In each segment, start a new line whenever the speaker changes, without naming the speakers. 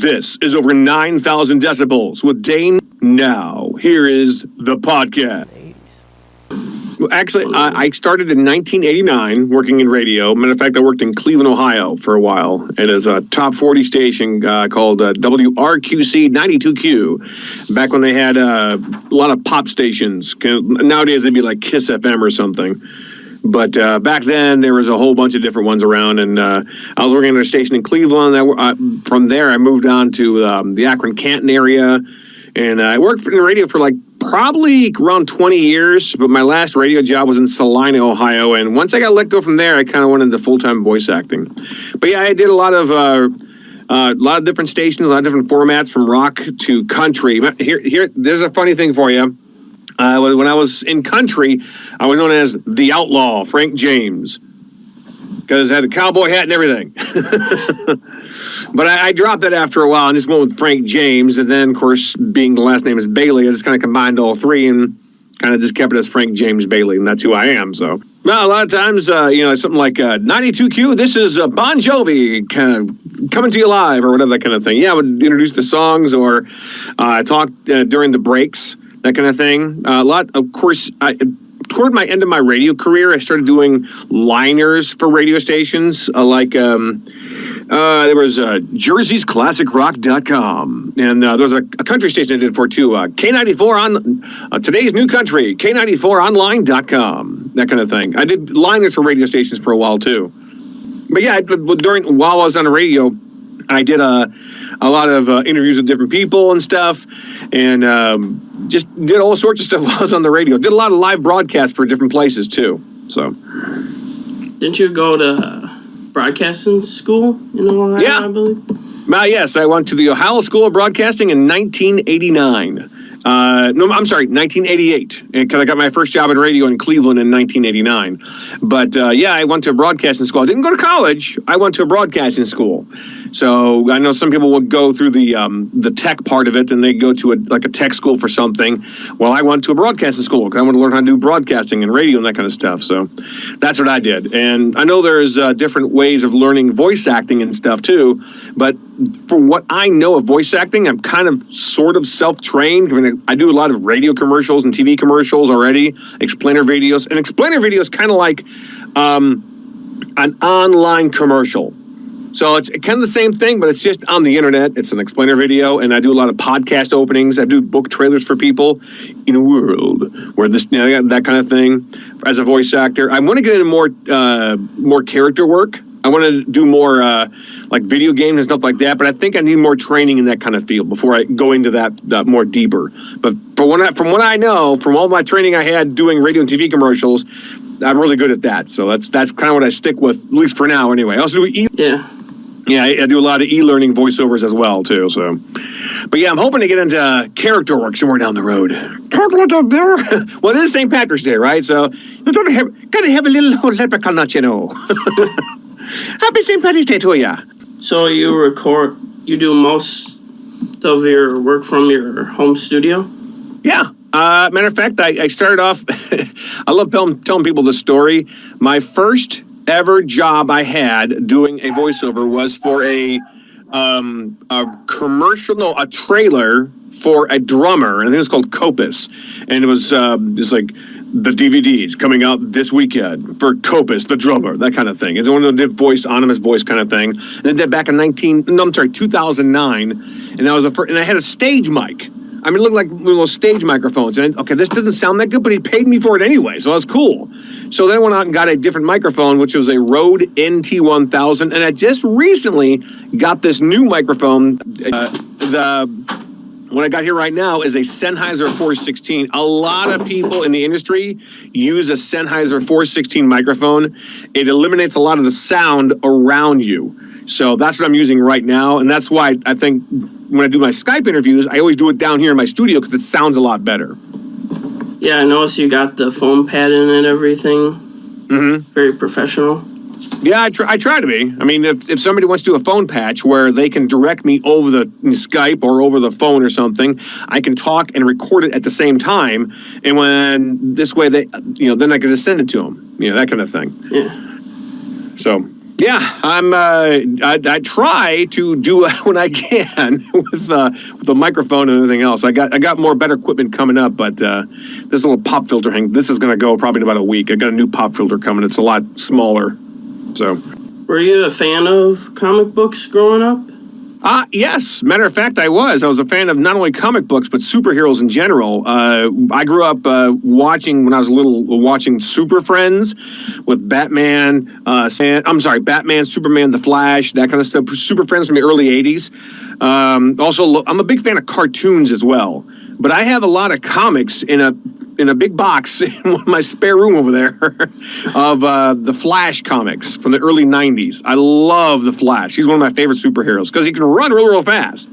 This is over 9,000 decibels with Dane. Now, here is the podcast. Well, actually, I started in 1989 working in radio. Matter of fact, I worked in Cleveland, Ohio for a while. It is a top 40 station called WRQC 92Q. Back when they had a lot of pop stations. Nowadays, they'd be like Kiss FM or something. But back then, there was a whole bunch of different ones around, and I was working at a station in Cleveland. From there, I moved on to the Akron-Canton area, and I worked in radio for probably around 20 years, but my last radio job was in Salina, Ohio, and once I got let go from there, I kind of went into full-time voice acting. But yeah, I did a lot of different stations, a lot of different formats, from rock to country. Here, there's a funny thing for you. When I was in country, I was known as the Outlaw, Frank James, because I had a cowboy hat and everything. But I dropped that after a while and just went with Frank James. And then, of course, being the last name is Bailey, I just kind of combined all three and kind of just kept it as Frank James Bailey. And that's who I am. So, well, a lot of times, something like 92Q, this is Bon Jovi coming to you live or whatever, that kind of thing. Yeah, I would introduce the songs or talk during the breaks. That kind of thing. Of course, toward my end of my radio career, I started doing liners for radio stations. There was Jersey'sClassicRock.com. And there was a country station I did for, too. K94 on Today's New Country, K94online.com. That kind of thing. I did liners for radio stations for a while, too. But yeah, while I was on the radio, I did a lot of interviews with different people and stuff, and just did all sorts of stuff while I was on the radio. Did a lot of live broadcasts for different places, too. So,
didn't you go to broadcasting school in Ohio,
yeah.
I believe?
Yes, I went to the Ohio School of Broadcasting in 1989. 1988, because I got my first job in radio in Cleveland in 1989. But, I went to a broadcasting school. I didn't go to college. I went to a broadcasting school. So I know some people would go through the tech part of it, and they go to a tech school for something. Well, I went to a broadcasting school because I want to learn how to do broadcasting and radio and that kind of stuff. So that's what I did. And I know there's different ways of learning voice acting and stuff too. But for what I know of voice acting, I'm kind of sort of self-trained. I mean, I do a lot of radio commercials and TV commercials already, explainer videos. And explainer video is kind of like an online commercial. So it's kind of the same thing, but it's just on the internet. It's an explainer video, and I do a lot of podcast openings. I do book trailers for people in a world where that kind of thing. As a voice actor, I want to get into more character work. I want to do more like video games and stuff like that. But I think I need more training in that kind of field before I go into that more deeper. But from what I know, from all my training I had doing radio and TV commercials, I'm really good at that. So that's kind of what I stick with, at least for now. Anyway, I also do Yeah, I do a lot of e-learning voiceovers as well, too. So, but yeah, I'm hoping to get into character work somewhere down the road. Well, it is St. Patrick's Day, right? So, you gotta have a little leprechaun, you know. Happy St. Patrick's Day to you.
So you do most of your work from your home studio?
Yeah. Matter of fact, I started off, I love telling people the story. My first ever job I had doing a voiceover was for a trailer for a drummer, and I think it was called Copus, and it was just like the DVDs coming out this weekend for Copus, the drummer, that kind of thing. It's one of the anonymous voice kind of thing. And I did back in 2009, and that was and I had a stage mic. I mean, it looked like little stage microphones. And this doesn't sound that good, but he paid me for it anyway, so that's cool. So then I went out and got a different microphone, which was a Rode NT1000, and I just recently got this new microphone. What I got here right now is a Sennheiser 416. A lot of people in the industry use a Sennheiser 416 microphone. It eliminates a lot of the sound around you. So that's what I'm using right now, and that's why I think when I do my Skype interviews, I always do it down here in my studio because it sounds a lot better.
Yeah, I noticed you got the foam pad in and everything.
Mm-hmm.
Very professional.
Yeah, I try to be. I mean, if somebody wants to do a phone patch where they can direct me over the Skype or over the phone or something, I can talk and record it at the same time. And when this way, then I can just send it to them. That kind of thing.
Yeah.
So, Yeah, I try to do when I can with the microphone and everything else. I got more better equipment coming up, but this little pop filter this is going to go probably in about a week. I got a new pop filter coming. It's a lot smaller. So,
were you a fan of comic books growing up?
Yes. Matter of fact, I was a fan of not only comic books, but superheroes in general. I grew up when I was little, watching Super Friends with Batman, Batman, Superman, The Flash, that kind of stuff. Super Friends from the early 80s. Also, I'm a big fan of cartoons as well. But I have a lot of comics in a big box in my spare room over there of the Flash comics from the early 90s. I love the Flash. He's one of my favorite superheroes because he can run real fast.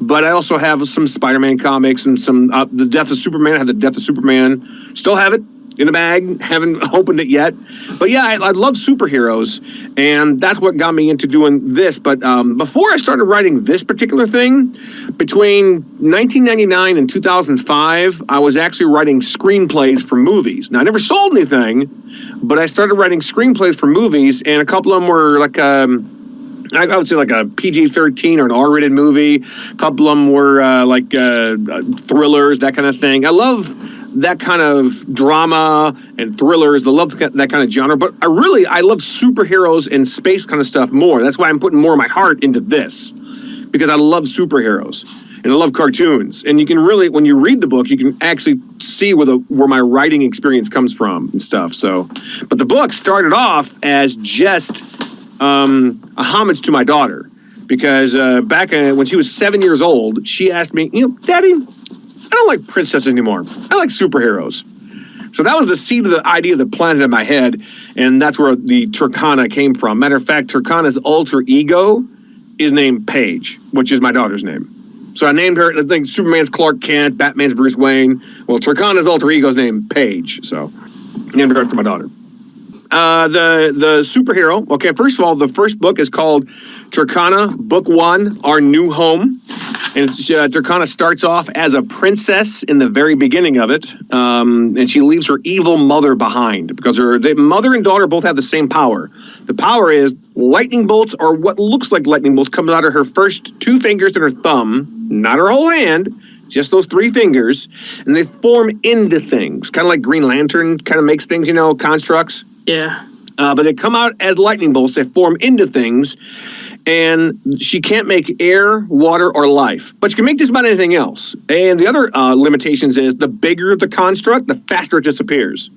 But I also have some Spider-Man comics and some the Death of Superman. I have the Death of Superman. Still have it in a bag. Haven't opened it yet. But yeah, I love superheroes, and that's what got me into doing this. But before I started writing this particular thing, between 1999 and 2005, I was actually writing screenplays for movies. Now, I never sold anything, but I started writing screenplays for movies, and a couple of them were like I would say like a PG-13 or an R-rated movie. A couple of them were thrillers, that kind of thing. I love that kind of drama and thrillers. I love that kind of genre. But I love superheroes and space kind of stuff more. That's why I'm putting more of my heart into this, because I love superheroes and I love cartoons. And you can really, when you read the book, you can actually see where my writing experience comes from and stuff. So, but the book started off as just a homage to my daughter, because back when she was 7 years old, she asked me, Daddy, I don't like princesses anymore. I like superheroes. So that was the seed of the idea that planted in my head, and that's where the Turkana came from. Matter of fact, Turkana's alter ego is named Paige, which is my daughter's name. So I named her. I think Superman's Clark Kent, Batman's Bruce Wayne. Well, Turkana's alter ego is named Paige, so named her after my daughter. The superhero. Okay, first of all, the first book is called Turkana, Book 1, Our New Home. And Turkana starts off as a princess in the very beginning of it, and she leaves her evil mother behind because the mother and daughter both have the same power. The power is lightning bolts, or what looks like lightning bolts, comes out of her first 2 fingers and her thumb, not her whole hand, just those 3 fingers, and they form into things, kind of like Green Lantern kind of makes things, constructs.
Yeah.
But they come out as lightning bolts. They form into things. And she can't make air, water, or life. But she can make just about anything else. And the other limitations is the bigger the construct, the faster it disappears.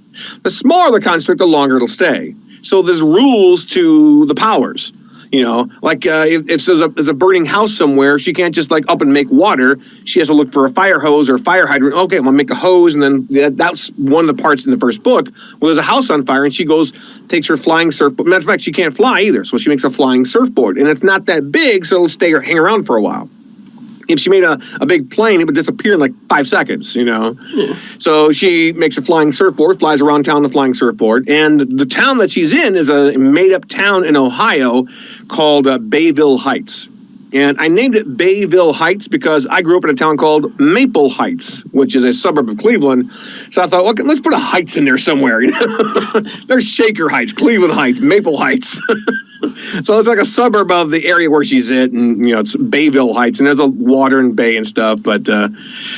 The smaller the construct, the longer it'll stay. So there's rules to the powers. If there's a burning house somewhere, she can't just up and make water. She has to look for a fire hose or a fire hydrant. Okay, I'm going to make a hose, and then that's one of the parts in the first book. Well, there's a house on fire, and she takes her flying surfboard. Matter of fact, she can't fly either, so she makes a flying surfboard. And it's not that big, so it'll hang around for a while. If she made a big plane, it would disappear in 5 seconds, Yeah. So she makes a flying surfboard, flies around town with a flying surfboard. And the town that she's in is a made-up town in Ohio called Bayville Heights. And I named it Bayville Heights because I grew up in a town called Maple Heights, which is a suburb of Cleveland. So I thought, okay, let's put a Heights in there somewhere. There's Shaker Heights, Cleveland Heights, Maple Heights. So it's like a suburb of the area where she's at, and it's Bayville Heights, and there's a water and bay and stuff. But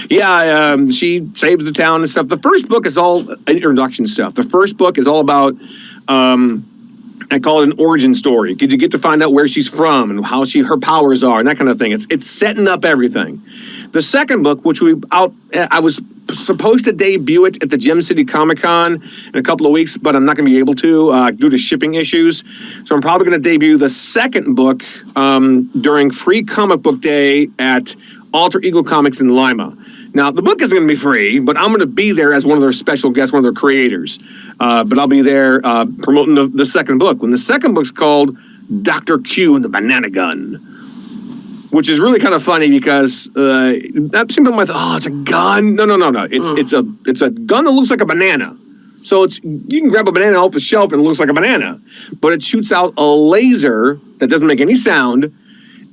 she saves the town and stuff. The first book is all introduction stuff. The first book is all about I call it an origin story. You get to find out where she's from and how her powers are and that kind of thing. It's setting up everything. The second book, which I was supposed to debut it at the Gem City Comic-Con in a couple of weeks, but I'm not going to be able to due to shipping issues. So I'm probably going to debut the second book during Free Comic Book Day at Alter Ego Comics in Lima. Now, the book isn't going to be free, but I'm going to be there as one of their special guests, one of their creators. But I'll be there promoting the second book. When the second book's called Dr. Q and the Banana Gun, which is really kind of funny because some people might think, it's a gun. No. It's a gun that looks like a banana. So you can grab a banana off the shelf and it looks like a banana, but it shoots out a laser that doesn't make any sound.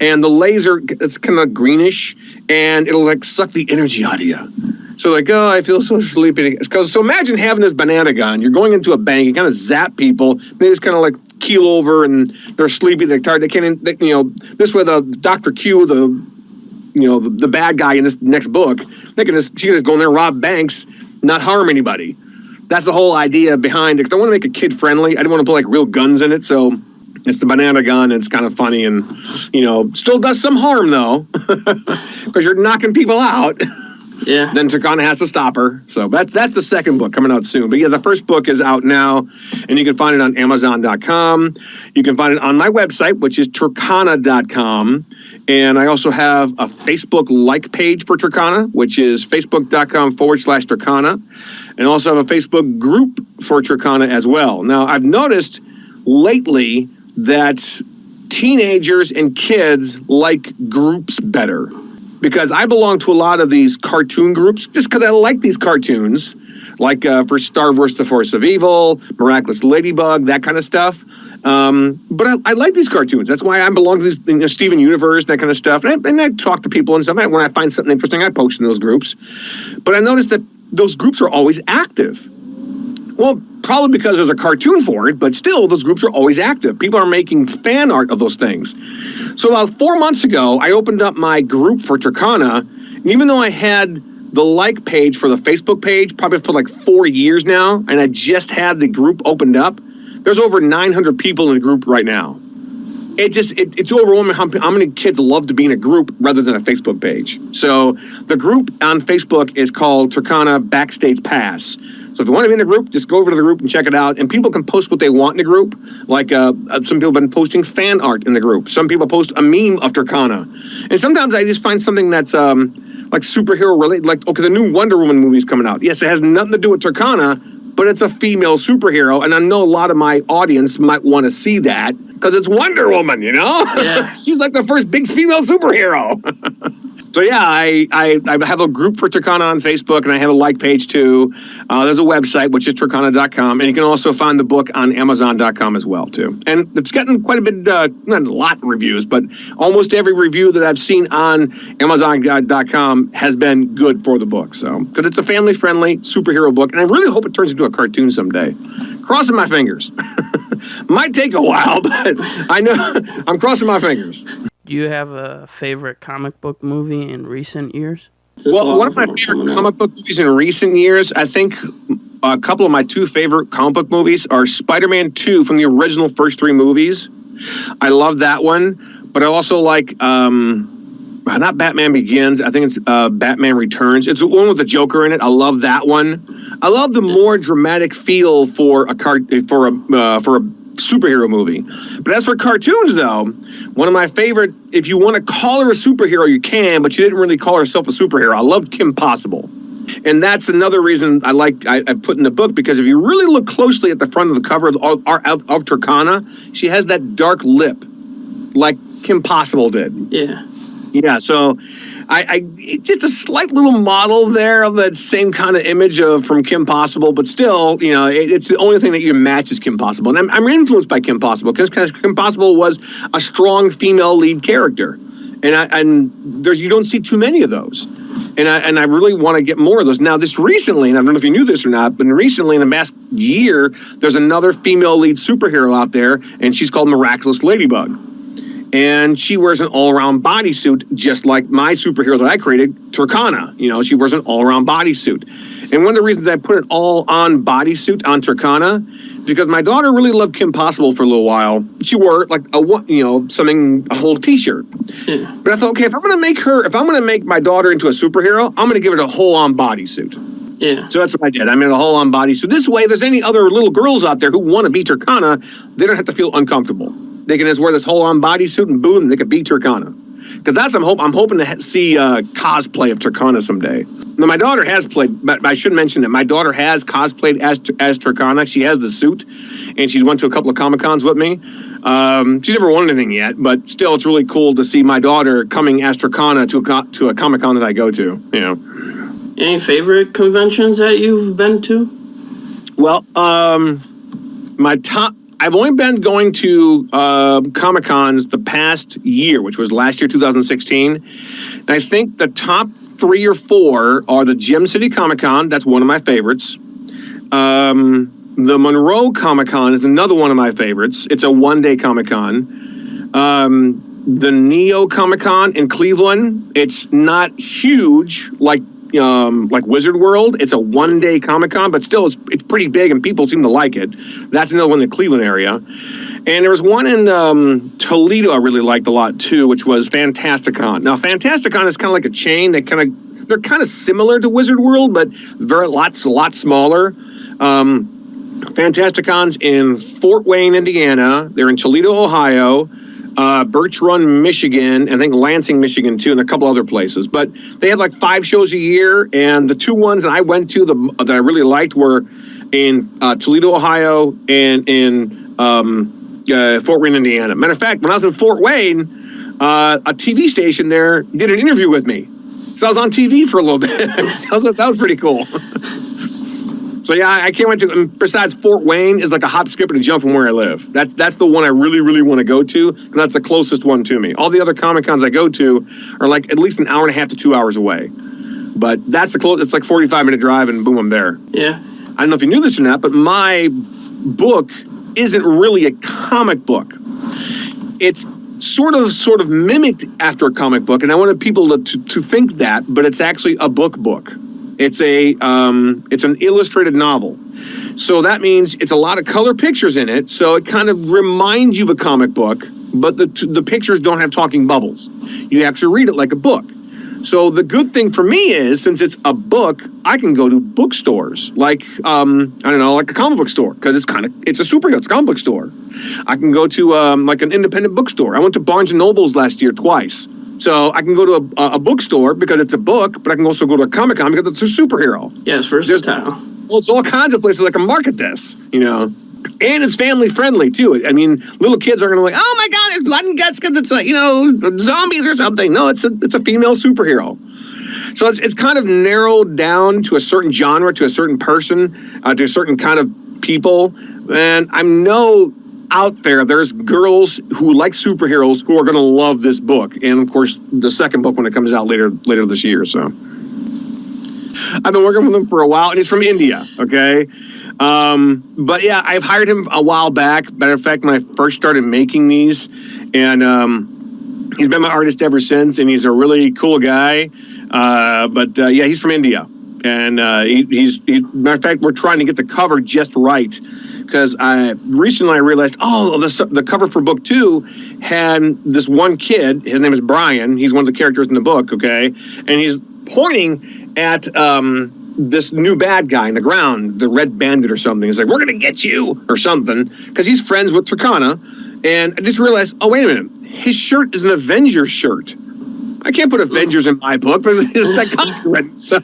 And the laser, it's kind of greenish, and it'll suck the energy out of you. So like, oh, I feel so sleepy. So imagine having this banana gun. You're going into a bank. You kind of zap people. They just kind of like keel over and they're sleepy. They're tired. They can't. This way the Dr. Q, the bad guy in this next book, she can just go in there and rob banks, not harm anybody. That's the whole idea behind it. Because I want to make it kid friendly. I didn't want to put like real guns in it, so it's the banana gun. And it's kind of funny and still does some harm though, because you're knocking people out.
Yeah.
Then Turkana has to stop her. So that's the second book coming out soon. But yeah, the first book is out now, and you can find it on Amazon.com. You can find it on my website, which is Turkana.com. And I also have a Facebook like page for Turkana, which is Facebook.com/Turkana. And also have a Facebook group for Turkana as well. Now, I've noticed lately that teenagers and kids like groups better. Because I belong to a lot of these cartoon groups, just because I like these cartoons, like for Star Wars: The Force of Evil, Miraculous Ladybug, that kind of stuff. But I like these cartoons. That's why I belong to these Steven Universe, that kind of stuff. And I talk to people and stuff. When I find something interesting, I post in those groups. But I noticed that those groups are always active. Well, probably because there's a cartoon for it, but still, those groups are always active. People are making fan art of those things. So about 4 months ago, I opened up my group for Turkana, and even though I had the like page for the Facebook page probably for like 4 years now, and I just had the group opened up, there's over 900 people in the group right now. It's overwhelming how many kids love to be in a group rather than a Facebook page. So the group on Facebook is called Turkana Backstage Pass. So if you want to be in the group, just go over to the group and check it out. And people can post what they want in the group. Like some people have been posting fan art in the group. Some people post a meme of Turkana. And sometimes I just find something that's like superhero related. Like, okay, the new Wonder Woman movie is coming out. Yes, it has nothing to do with Turkana, but it's a female superhero. And I know a lot of my audience might want to see that because it's Wonder Woman,
Yeah.
She's like the first big female superhero. So yeah, I have a group for Turkana on Facebook, and I have a like page too. There's a website, which is Turkana.com, and you can also find the book on Amazon.com as well too. And it's gotten quite a bit, not a lot of reviews, but almost every review that I've seen on Amazon.com has been good for the book. So, because it's a family-friendly superhero book, and I really hope it turns into a cartoon someday. Crossing my fingers. Might take a while, but I know I'm crossing my fingers.
Do you have a favorite comic book movie in recent years?
Well, one of my favorite comic book movies in recent years, I think a couple of my two favorite comic book movies are Spider-Man 2 from the original first three movies. I love that one, but I also like, not Batman Begins, I think it's Batman Returns. It's the one with the Joker in it. I love that one. I love the more dramatic feel for a superhero movie. But as for cartoons, though, one of my favorite, if you want to call her a superhero, you can, but she didn't really call herself a superhero. I loved Kim Possible. And that's another reason I put in the book, because if you really look closely at the front of the cover of Turkana, she has that dark lip like Kim Possible did.
Yeah.
Yeah, so it's just a slight little model there of that same kind of image from Kim Possible, but still, it's the only thing that you match is Kim Possible. And I'm influenced by Kim Possible because Kim Possible was a strong female lead character, and you don't see too many of those. And I really want to get more of those. Now, this recently, and I don't know if you knew this or not, but recently in the past year, there's another female lead superhero out there, and she's called Miraculous Ladybug. And she wears an all-around bodysuit, just like my superhero that I created, Turkana. She wears an all-around bodysuit. And one of the reasons I put an all-on bodysuit on Turkana is because my daughter really loved Kim Possible for a little while. She wore like a whole T-shirt. Yeah. But I thought, okay, if I'm going to make my daughter into a superhero, I'm going to give her a whole-on bodysuit.
Yeah.
So that's what I did. I made a whole-on bodysuit. This way, if there's any other little girls out there who want to be Turkana, they don't have to feel uncomfortable. They can just wear this whole-on bodysuit and boom, they could be Turkana. Because that's I'm hoping to see cosplay of Turkana someday. Now, my daughter has played, but I should mention that my daughter has cosplayed as Turkana. She has the suit, and she's went to a couple of Comic-Cons with me. She's never won anything yet, but still, it's really cool to see my daughter coming as Turkana to a Comic-Con that I go to.
Any favorite conventions that you've been to?
Well, I've only been going to Comic-Cons the past year, which was last year, 2016. And I think the top 3 or 4 are the Gem City Comic Con. That's one of my favorites. The Monroe Comic Con is another one of my favorites. It's a 1-day Comic Con. The Neo Comic Con in Cleveland. It's not huge like Wizard World. It's a 1-day Comic Con, but still it's pretty big and people seem to like it. That's another one in the Cleveland area. And there was one in Toledo I really liked a lot too, which was Fantasticon. Now Fantasticon is kind of like a chain. They're kind of similar to Wizard World, but a lot smaller. Fantasticon's in Fort Wayne, Indiana. They're in Toledo, Ohio, Birch Run, Michigan, and I think Lansing, Michigan, too, and a couple other places. But they had like 5 shows a year, and the 2 ones that I went to that I really liked were in Toledo, Ohio, and in Fort Wayne, Indiana. Matter of fact, when I was in Fort Wayne, a TV station there did an interview with me. So I was on TV for a little bit. That was pretty cool. So yeah, I can't wait to. And besides, Fort Wayne is like a hop, skip, and a jump from where I live. That's the one I really, really want to go to, and that's the closest one to me. All the other Comic Cons I go to are like at least an hour and a half to 2 hours away. But that's the close. It's like 45-minute drive, and boom, I'm there.
Yeah.
I don't know if you knew this or not, but my book isn't really a comic book. It's sort of mimicked after a comic book, and I wanted people to think that, but it's actually a book. It's an illustrated novel. So that means it's a lot of color pictures in it. So it kind of reminds you of a comic book, but the pictures don't have talking bubbles. You have to read it like a book. So the good thing for me is, since it's a book, I can go to bookstores like like a comic book store, because it's a superhero. It's a comic book store. I can go to like an independent bookstore. I went to Barnes and Nobles last year twice. So I can go to a bookstore because it's a book, but I can also go to a Comic Con because it's a superhero.
Yeah, it's versatile.
Well, it's all kinds of places that can market this, and it's family friendly too. I mean, little kids are going to be like, oh my God, there's blood and guts because it's zombies or something. No, it's a female superhero. So it's kind of narrowed down to a certain genre, to a certain person, to a certain kind of people. And I know out there's girls who like superheroes who are going to love this book, and of course the second book when it comes out later this year. So I've been working with him for a while, and he's from India. Okay, but yeah, I've hired him a while back. Matter of fact, when I first started making these, and he's been my artist ever since, and he's a really cool guy. But he's from India, and matter of fact, we're trying to get the cover just right. Because recently I realized, the cover for book 2 had this one kid. His name is Brian. He's one of the characters in the book, okay? And he's pointing at this new bad guy in the ground, the Red Bandit or something. He's like, we're going to get you, or something, because he's friends with Turkana. And I just realized, oh, wait a minute. His shirt is an Avengers shirt. I can't put Avengers in my book, but it's like copyright. So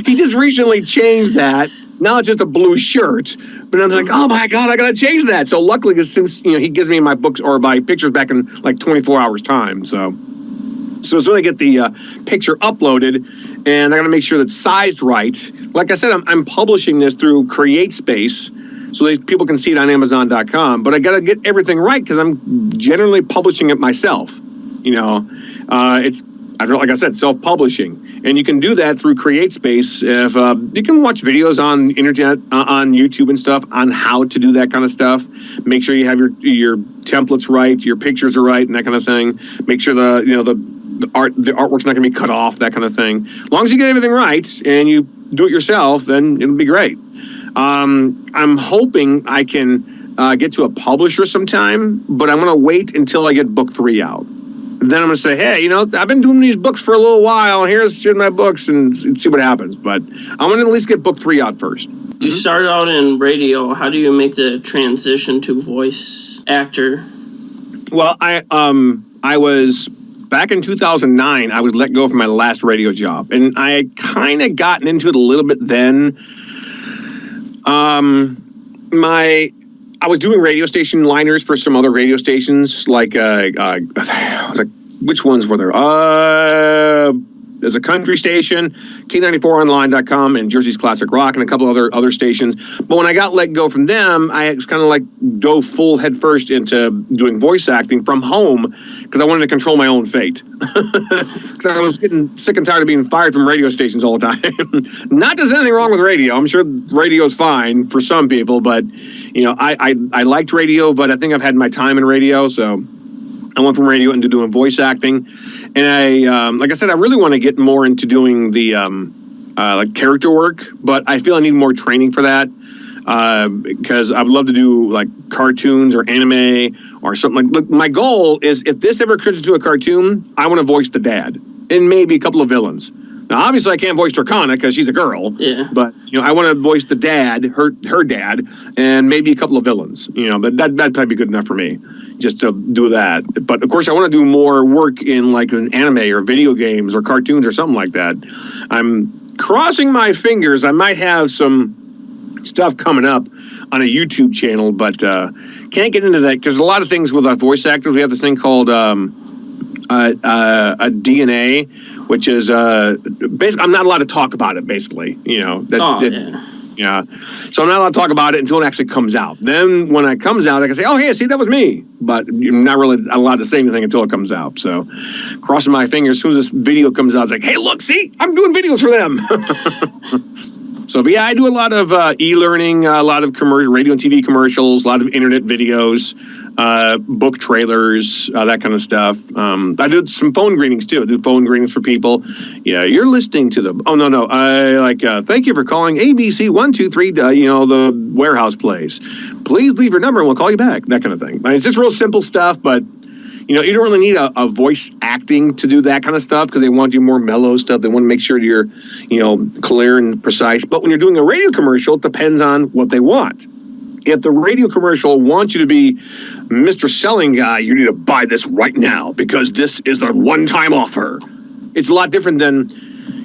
he just recently changed that. Now it's just a blue shirt. But I'm like, oh my God, I got to change that. So luckily, since he gives me my books or my pictures back in like 24 hours time. So as soon as I get the picture uploaded, and I got to make sure that's sized right. Like I said, I'm publishing this through CreateSpace, so that people can see it on Amazon.com. But I got to get everything right because I'm generally publishing it myself. It's, like I said, self-publishing. And you can do that through CreateSpace. If you can watch videos on the internet, on YouTube and stuff, on how to do that kind of stuff. Make sure you have your templates right, your pictures are right, and that kind of thing. Make sure the artwork's not going to be cut off, that kind of thing. As long as you get everything right and you do it yourself, then it'll be great. I'm hoping I can get to a publisher sometime, but I'm going to wait until I get book 3 out. Then I'm going to say, hey, I've been doing these books for a little while. Here's my books and see what happens. But I'm going to at least get book 3 out first.
You started out in radio. How do you make the transition to voice actor?
Well, I was back in 2009. I was let go from my last radio job, and I had kind of gotten into it a little bit then. I was doing radio station liners for some other radio stations, like I was like, which ones were there? There's a country station, K94online.com, and Jersey's Classic Rock, and a couple other stations. But when I got let go from them, I was kind of like dove full head first into doing voice acting from home, because because I wanted to control my own fate. Because I was getting sick and tired of being fired from radio stations all the time. Not that there's anything wrong with radio. I'm sure radio is fine for some people, but I liked radio, but I think I've had my time in radio, so I went from radio into doing voice acting. And I, like I said, I really want to get more into doing the like character work, but I feel I need more training for that. Because I would love to do like cartoons or anime or something like. Look, my goal is if this ever turns into a cartoon, I want to voice the dad and maybe a couple of villains. Now, obviously, I can't voice Turkana because she's a girl.
Yeah.
But I want to voice the dad, her dad, and maybe a couple of villains. But that'd probably be good enough for me, just to do that. But of course, I want to do more work in like an anime or video games or cartoons or something like that. I'm crossing my fingers. I might have some stuff coming up on a YouTube channel, but can't get into that because a lot of things with our voice actors, we have this thing called a DNA, which is basically I'm not allowed to talk about it. Basically, yeah. So I'm not allowed to talk about it until it actually comes out. Then when it comes out, I can say, "Oh, hey, see, that was me," but you're not really allowed to say anything until it comes out. So, crossing my fingers, as soon as this video comes out, it's like, "Hey, look, see, I'm doing videos for them." So, but yeah, I do a lot of e-learning, a lot of radio and TV commercials, a lot of internet videos, book trailers, that kind of stuff. I do some phone greetings too. I do phone greetings for people. Yeah, you're listening to them. Oh, no. Thank you for calling ABC 123, the warehouse place. Please leave your number and we'll call you back. That kind of thing. It's just real simple stuff, but you don't really need a voice acting to do that kind of stuff because they want you more mellow stuff. They want to make sure you're, clear and precise. But when you're doing a radio commercial, it depends on what they want. If the radio commercial wants you to be Mr. Selling Guy, you need to buy this right now because this is the one-time offer. It's a lot different than,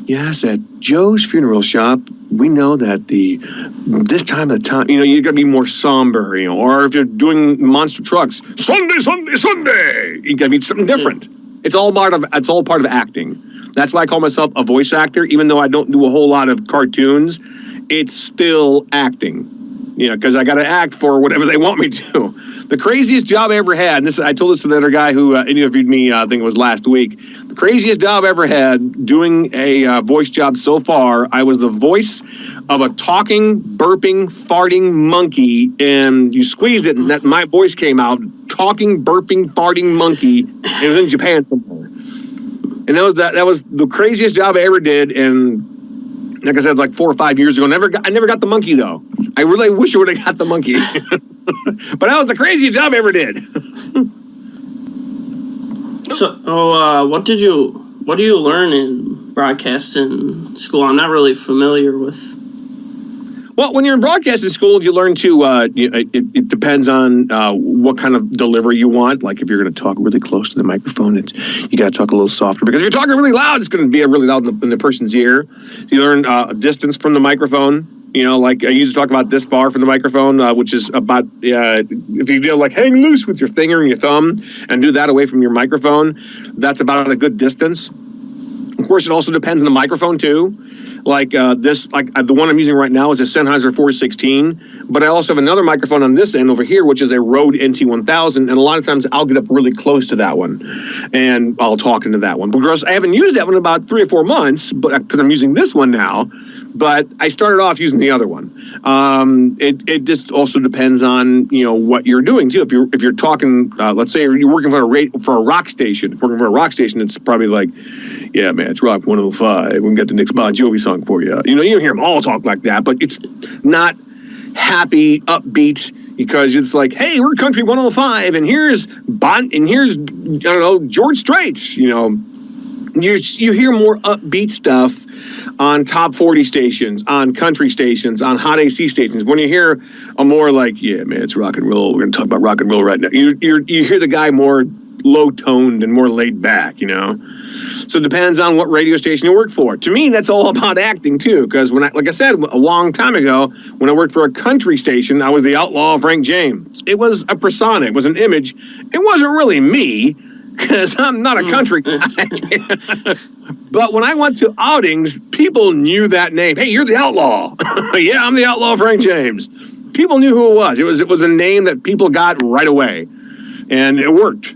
yes, at Joe's Funeral Shop, we know that this time of the time, you got to be more somber, or if you're doing monster trucks, Sunday, you got to be something different. It's all part of acting. That's why I call myself a voice actor, even though I don't do a whole lot of cartoons. It's still acting, because I got to act for whatever they want me to. The craziest job I ever had, and I told this to the other guy who interviewed me, I think it was last week. The craziest job I ever had doing a voice job so far, I was the voice of a talking, burping, farting monkey, and you squeezed it, and my voice came out, talking, burping, farting monkey, and it was in Japan somewhere. And that was the craziest job I ever did, and like I said, like 4 or 5 years ago, I never got the monkey, though. I really wish I would have got the monkey. But that was the craziest job I ever did.
So, what do you learn in broadcasting school? I'm not really familiar with.
Well, when you're in broadcasting school, you learn to, it depends on what kind of delivery you want. Like if you're going to talk really close to the microphone, you got to talk a little softer. Because if you're talking really loud, it's going to be really loud in the person's ear. You learn distance from the microphone. Like I used to talk about this far from the microphone, which is about, if you do like hang loose with your finger and your thumb and do that away from your microphone, that's about a good distance. Of course, it also depends on the microphone too. Like the one I'm using right now is a Sennheiser 416, but I also have another microphone on this end over here, which is a Rode NT1000, and a lot of times I'll get up really close to that one, and I'll talk into that one. Because I haven't used that one in about 3 or 4 months, but because I'm using this one now, but I started off using the other one. It just also depends on what you're doing too. If you're talking, let's say you're working for a rock station. If you're working for a rock station, it's probably like, yeah, man, it's Rock 105. We can get the next Bon Jovi song for you. You don't hear them all talk like that, but it's not happy, upbeat, because it's like, hey, we're Country 105, and here's George Strait. You hear more upbeat stuff on top 40 stations, on country stations, on hot AC stations. When you hear a more like, yeah, man, it's rock and roll. We're going to talk about rock and roll right now. You hear the guy more low-toned and more laid back, So it depends on what radio station you work for. To me, that's all about acting, too, because like I said, a long time ago, when I worked for a country station, I was the outlaw Frank James. It was a persona. It was an image. It wasn't really me, because I'm not a country guy. But when I went to outings, people knew that name. Hey, you're the outlaw. Yeah, I'm the outlaw Frank James. People knew who it was. It was a name that people got right away. And it worked.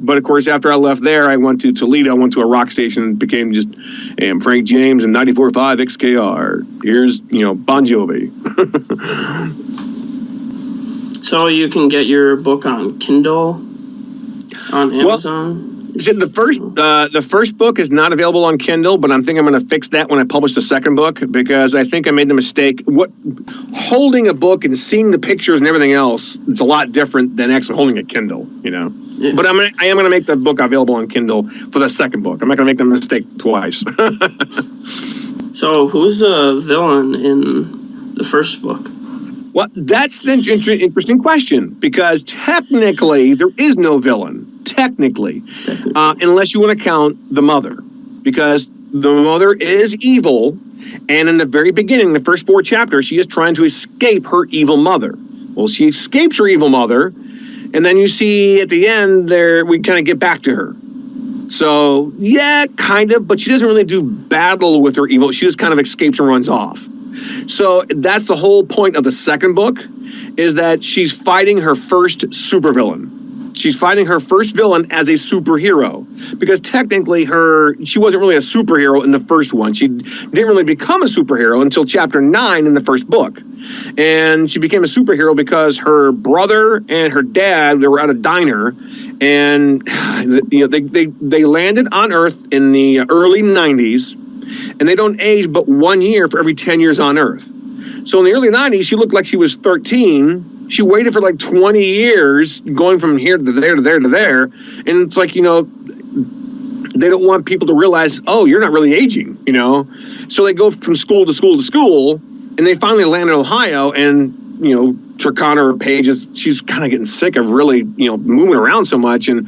But of course, after I left there, I went to Toledo. I went to a rock station and became just Frank James and 94.5 XKR. Here's, Bon Jovi.
So you can get your book on Kindle on Amazon?
The first book is not available on Kindle, but I'm thinking I'm going to fix that when I publish the second book, because I think I made the mistake. Holding a book and seeing the pictures and everything else, it's a lot different than actually holding a Kindle, Yeah. But I am going to make the book available on Kindle for the second book. I'm not going to make the mistake twice.
So who's the villain in the first book?
Well, that's an interesting question, because technically there is no villain. Technically. Unless you want to count the mother, because the mother is evil, and in the very beginning, the first 4 chapters, she is trying to escape her evil mother. Well, she escapes her evil mother, and then you see at the end there we kind of get back to her. So yeah, kind of, but she doesn't really do battle with her evil. She just kind of escapes and runs off. So that's the whole point of the second book, is that she's fighting her first supervillain. She's fighting her first villain as a superhero, because technically she wasn't really a superhero in the first one. She didn't really become a superhero until chapter 9 in the first book. And she became a superhero because her brother and her dad, they were at a diner, and they landed on Earth in the early 90s, and they don't age but 1 year for every 10 years on Earth. So in the early 90s, she looked like she was 13. She waited for like 20 years, going from here to there to there to there. And it's like, they don't want people to realize, oh, you're not really aging, So they go from school to school to school, and they finally land in Ohio, and, Turkana, or Paige, she's kind of getting sick of really, moving around so much. And,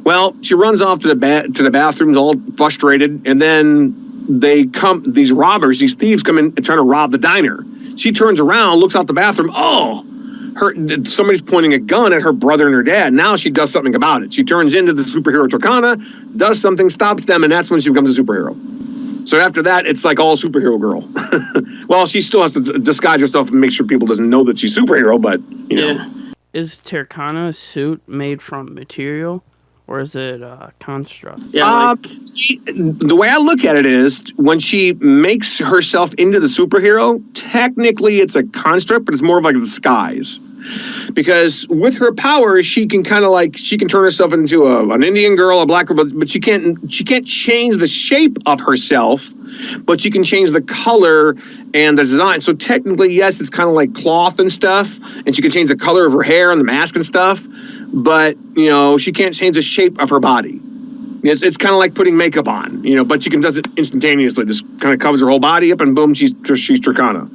well, she runs off to the bathrooms all frustrated, and then these robbers, these thieves come in and try to rob the diner. She turns around, looks out the bathroom, somebody's pointing a gun at her brother and her dad. Now she does something about it. She turns into the superhero Turkana, does something, stops them, and that's when she becomes a superhero. So after that, it's like all superhero girl. Well, she still has to disguise herself and make sure people doesn't know that she's superhero, but,
Yeah.
Is Turkana's suit made from material, or is it a construct?
Yeah,
see, the way I look at it is, when she makes herself into the superhero, technically it's a construct, but it's more of like a disguise. Because with her powers, she can kind of she can turn herself into an Indian girl, a black girl, but she can't change the shape of herself, but she can change the color and the design. So technically, yes, it's kind of like cloth and stuff, and she can change the color of her hair and the mask and stuff, but, she can't change the shape of her body. It's kind of like putting makeup on, but she does it instantaneously. Just kind of covers her whole body up, and boom, she's Turkana.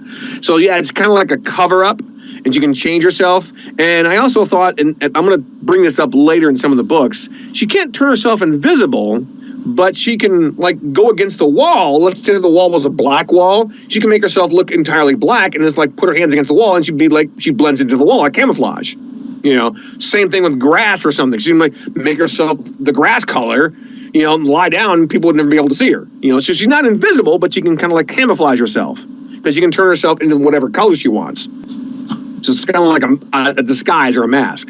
So yeah, it's kind of like a cover up, and she can change herself. And I also thought, and I'm going to bring this up later in some of the books, she can't turn herself invisible, but she can go against the wall. Let's say the wall was a black wall. She can make herself look entirely black, and just put her hands against the wall, and she'd be she blends into the wall like camouflage. Same thing with grass or something. She can make herself the grass color, and lie down, and people would never be able to see her. So she's not invisible, but she can kind of camouflage herself, because she can turn herself into whatever color she wants. So it's kind of like a disguise or a mask.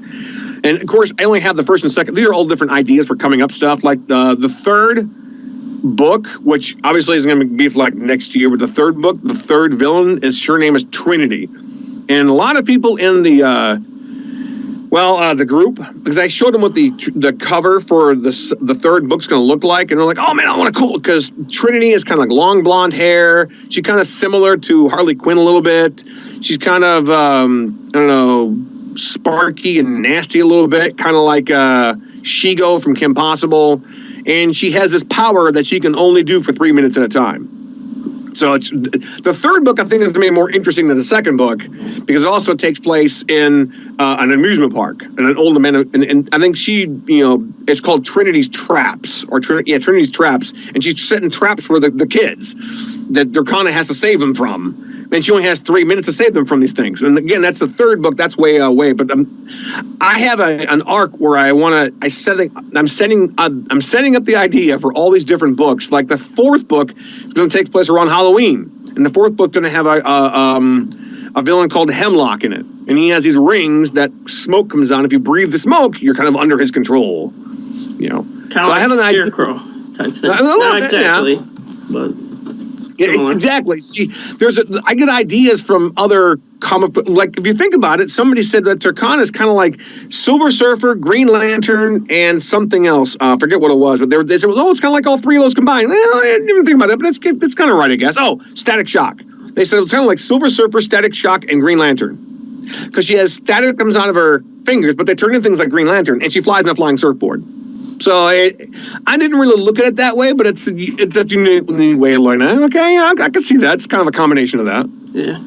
And of course, I only have the first and second. These are all different ideas for coming up stuff. Like the third book, which obviously is going to be next year, but the third book, the third villain, her name is Trinity. And a lot of people in the group, because I showed them what the cover for the third book's going to look like, and they're like, oh man, I want to cool, because Trinity is kind of long blonde hair. She's kind of similar to Harley Quinn a little bit. She's kind of, sparky and nasty a little bit, kind of like Shigo from Kim Possible. And she has this power that she can only do for 3 minutes at a time. So it's the third book, I think, is going to be more interesting than the second book, because it also takes place in an amusement park, and an old man, and I think it's called Trinity's Traps, Trinity's Traps, and she's setting traps for the kids that Turkana has to save them from, and she only has 3 minutes to save them from these things. And again, that's the third book. That's way away, but I have an arc where I'm setting up the idea for all these different books. Like the fourth book is going to take place around Halloween, and the fourth book is going to have a villain called Hemlock in it. And he has these rings that smoke comes on. If you breathe the smoke, you're kind of under his control. You know.
Kind of like a Scarecrow type thing. Not exactly, but...
Yeah, exactly. See, I get ideas from other comic book. Like, if you think about it, somebody said that Turkana is kind of like Silver Surfer, Green Lantern, and something else. Forget what it was, but they said, oh, it's kind of like all three of those combined. Well, I didn't even think about it, but that's kind of right, I guess. Oh, Static Shock. They said it's kind of like Silver Surfer, Static Shock, and Green Lantern. Because she has static that comes out of her fingers, but they turn into things like Green Lantern, and she flies in a flying surfboard. So I didn't really look at it that way, but it's a unique way of learning. Okay, I can see that. It's kind of a combination of that.
Yeah.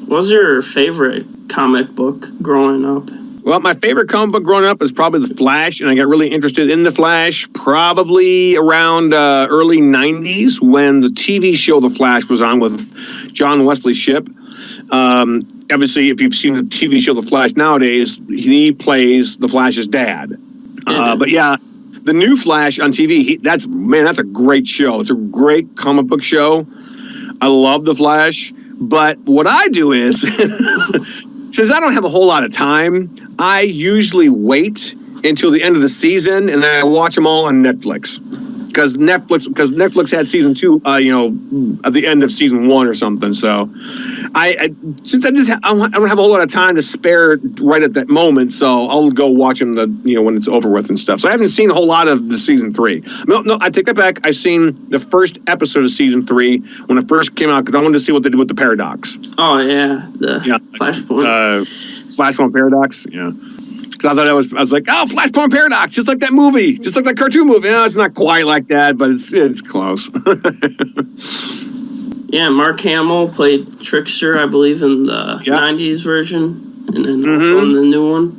What was your favorite comic book growing up?
Well, my favorite comic book growing up is probably The Flash, and I got really interested in The Flash probably around early 90s when the TV show The Flash was on with John Wesley Shipp. Obviously, if you've seen the TV show The Flash nowadays, he plays The Flash's dad. But yeah, the new Flash on TV, that's a great show. It's a great comic book show. I love The Flash. But what I do is, since I don't have a whole lot of time, I usually wait until the end of the season and then I watch them all on Netflix. Because Netflix had season 2, at the end of season 1 or something. So, since I don't have a whole lot of time to spare right at that moment, so I'll go watch them when it's over with and stuff. So I haven't seen a whole lot of the season 3. No, I take that back. I've seen the first episode of season 3 when it first came out because I wanted to see what they did with the paradox.
Oh yeah, Flashpoint.
Flashpoint paradox. Yeah. I thought I was like, oh, Flashpoint Paradox, just like that movie, just like that cartoon movie. No, it's not quite like that, but it's close.
Yeah, Mark Hamill played Trickster, I believe, in the 90s version, and then also in the new one.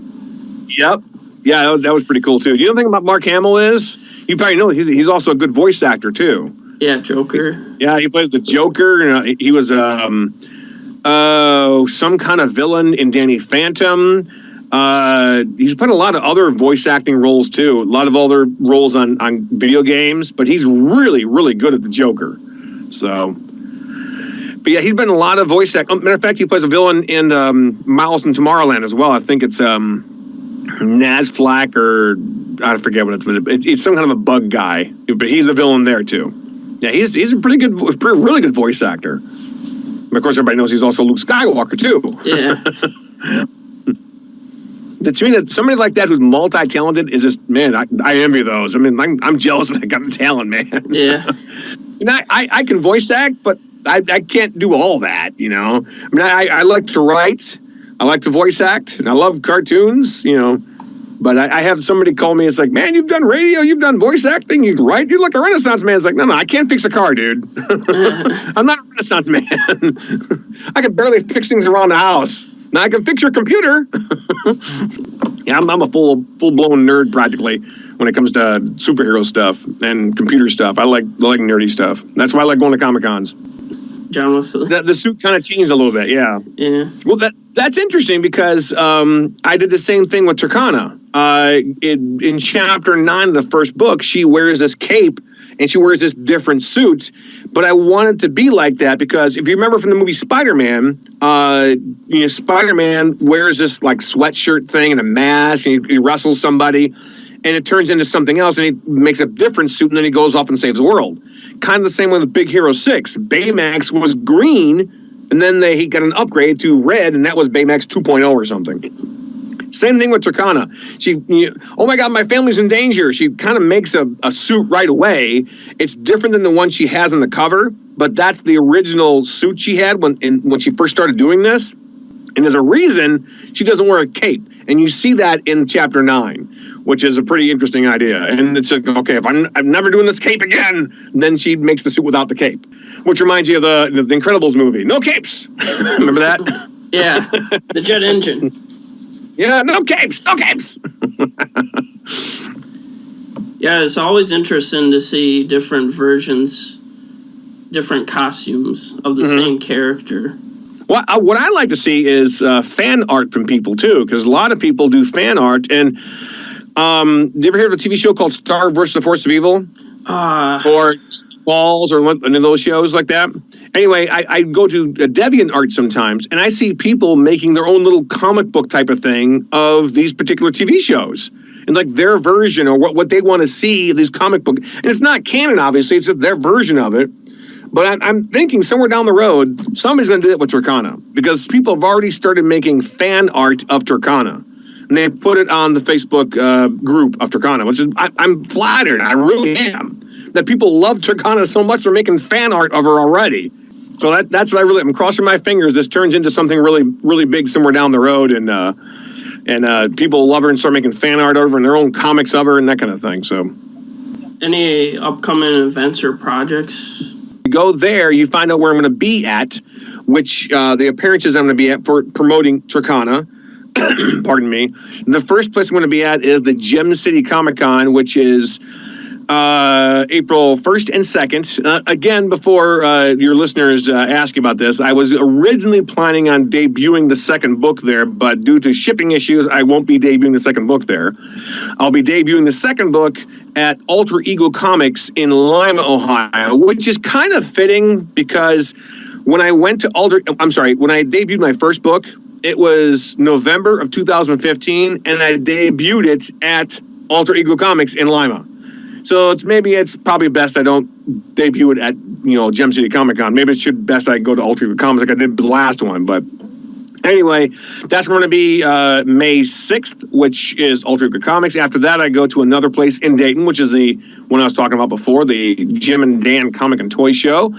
Yep. Yeah, that was pretty cool, too. You know the thing about Mark Hamill is, you probably know he's also a good voice actor, too.
Yeah, Joker.
Yeah, he plays the Joker. He was some kind of villain in Danny Phantom. He's played a lot of other voice acting roles too. A lot of other roles on video games, but he's really, really good at the Joker. So, but yeah, he's been in a lot of voice acting. Matter of fact, he plays a villain in Miles in Tomorrowland as well. I think it's Nazflack or I forget what it's some kind of a bug guy, but he's the villain there too. Yeah, he's a really good voice actor. And of course, everybody knows he's also Luke Skywalker too.
Yeah.
To me, that somebody like that who's multi-talented is just, man, I envy those. I mean, I'm jealous when I got the talent, man.
Yeah.
And I can voice act, but I can't do all that, I mean, I like to write, I like to voice act, and I love cartoons, But I have somebody call me, it's like, man, you've done radio, you've done voice acting, you write, you're like a Renaissance man. It's like, no, I can't fix a car, dude. I'm not a Renaissance man. I can barely fix things around the house. Now I can fix your computer. Yeah, I'm a full-blown nerd practically when it comes to superhero stuff and computer stuff. I like nerdy stuff. That's why I like going to Comic-Cons.
John Wesley.
The suit kind of changed a little bit, yeah.
Yeah.
Well, that's interesting because I did the same thing with Turkana. In chapter 9 of the first book, she wears this cape and she wears this different suit. But I wanted to be like that because if you remember from the movie Spider-Man, Spider-Man wears this like sweatshirt thing and a mask and he wrestles somebody and it turns into something else and he makes a different suit and then he goes off and saves the world. Kind of the same with Big Hero 6. Baymax was green and then he got an upgrade to red and that was Baymax 2.0 or something. Same thing with Turkana. Oh my God, my family's in danger. She kind of makes a suit right away. It's different than the one she has on the cover, but that's the original suit she had when she first started doing this. And there's a reason she doesn't wear a cape. And you see that in chapter 9, which is a pretty interesting idea. And it's like, okay, if I'm never doing this cape again, then she makes the suit without the cape, which reminds you of the Incredibles movie. No capes. Remember that?
Yeah, the jet engine.
Yeah, no capes, no capes.
Yeah, it's always interesting to see different versions, different costumes of the same character.
Well, what I like to see is fan art from people, too, because a lot of people do fan art. And do you ever hear of a TV show called Star vs. the Force of Evil? or Balls or any of those shows like that. Anyway, I go to DeviantArt sometimes, and I see people making their own little comic book type of thing of these particular TV shows. And like their version or what they want to see of these comic book. And it's not canon, obviously. It's just their version of it. But I'm thinking somewhere down the road, somebody's going to do that with Turkana. Because people have already started making fan art of Turkana. And they put it on the Facebook group of Turkana, which is, I'm flattered. I really am. That people love Turkana so much, they're making fan art of her already. So that's what I'm crossing my fingers. This turns into something really, really big somewhere down the road, and people love her and start making fan art of her and their own comics of her and that kind of thing. So,
any upcoming events or projects?
You go there, you find out where I'm going to be at, which the appearances I'm going to be at for promoting Turkana. Pardon me. The first place I'm going to be at is the Gem City Comic Con, which is April 1st and 2nd. Again, before your listeners ask you about this, I was originally planning on debuting the second book there, but due to shipping issues, I won't be debuting the second book there. I'll be debuting the second book at Alter Ego Comics in Lima, Ohio, which is kind of fitting because when I debuted my first book, it was November of 2015, and I debuted it at Alter Ego Comics in Lima. So it's probably best I don't debut it at, Gem City Comic Con. Maybe it's best I go to Alter Ego Comics like I did the last one. But anyway, that's going to be May 6th, which is Alter Ego Comics. After that, I go to another place in Dayton, which is the one I was talking about before, the Jim and Dan Comic and Toy Show.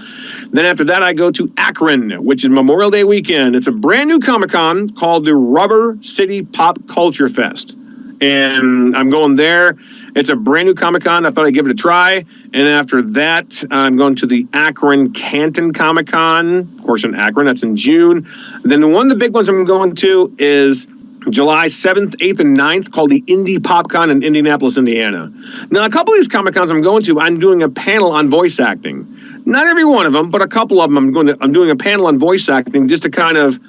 Then after that, I go to Akron, which is Memorial Day weekend. It's a brand new Comic Con called the Rubber City Pop Culture Fest. And I'm going there. It's a brand new Comic-Con. I thought I'd give it a try. And after that, I'm going to the Akron Canton Comic-Con. Of course, in Akron. That's in June. Then one of the big ones I'm going to is July 7th, 8th, and 9th, called the Indie PopCon in Indianapolis, Indiana. Now, a couple of these Comic-Cons I'm going to, I'm doing a panel on voice acting. Not every one of them, but a couple of them I'm doing a panel on voice acting just to kind of,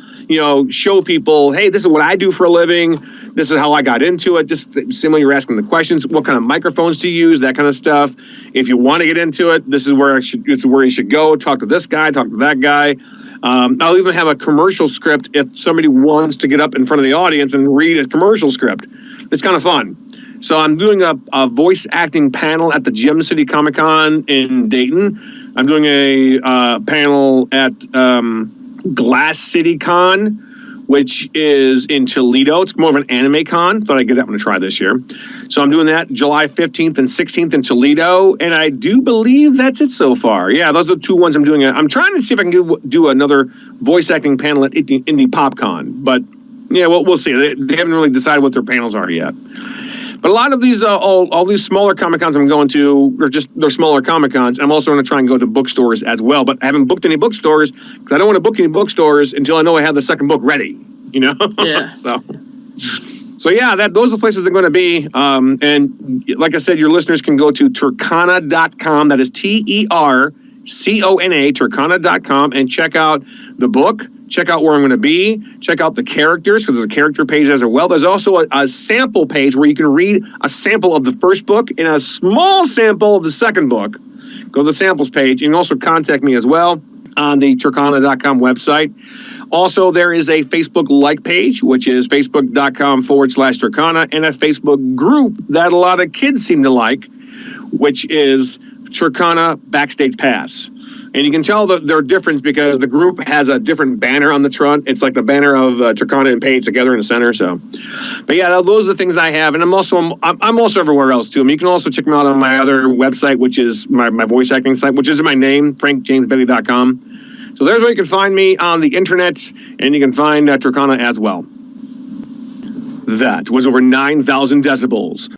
show people, hey, this is what I do for a living. This is how I got into it. Just similarly, you're asking the questions. What kind of microphones to use? That kind of stuff. If you want to get into it, this is where you should go. Talk to this guy. Talk to that guy. I'll even have a commercial script if somebody wants to get up in front of the audience and read a commercial script. It's kind of fun. So I'm doing a voice acting panel at the Gem City Comic Con in Dayton. I'm doing a panel at Glass City Con, which is in Toledo. It's more of an anime con. Thought I'd give that one a try this year. So I'm doing that July 15th and 16th in Toledo. And I do believe that's it so far. Yeah, those are the two ones I'm doing. I'm trying to see if I can do another voice acting panel at Indie PopCon. But yeah, we'll see. They haven't really decided what their panels are yet. But a lot of these, all these smaller Comic Cons I'm going to, they're smaller Comic Cons. I'm also going to try and go to bookstores as well. But I haven't booked any bookstores because I don't want to book any bookstores until I know I have the second book ready.
Yeah.
So yeah, those are the places they're going to be. And like I said, your listeners can go to Turkana.com. That is TERCONA, Turkana.com, and check out the book. Check out where I'm going to be. Check out the characters, because there's a character page as well. There's also a sample page where you can read a sample of the first book and a small sample of the second book. Go to the samples page. You can also contact me as well on the Turkana.com website. Also, there is a Facebook like page, which is facebook.com/Turkana, and a Facebook group that a lot of kids seem to like, which is Turkana Backstage Pass. And you can tell their difference because the group has a different banner on the front. It's like the banner of Turkana and Paige together in the center. So, but yeah, those are the things I have. And I'm also everywhere else too. You can also check me out on my other website, which is my voice acting site, which is my name, frankjamesbetty.com. So there's where you can find me on the internet, and you can find Turkana as well. That was over 9,000 decibels.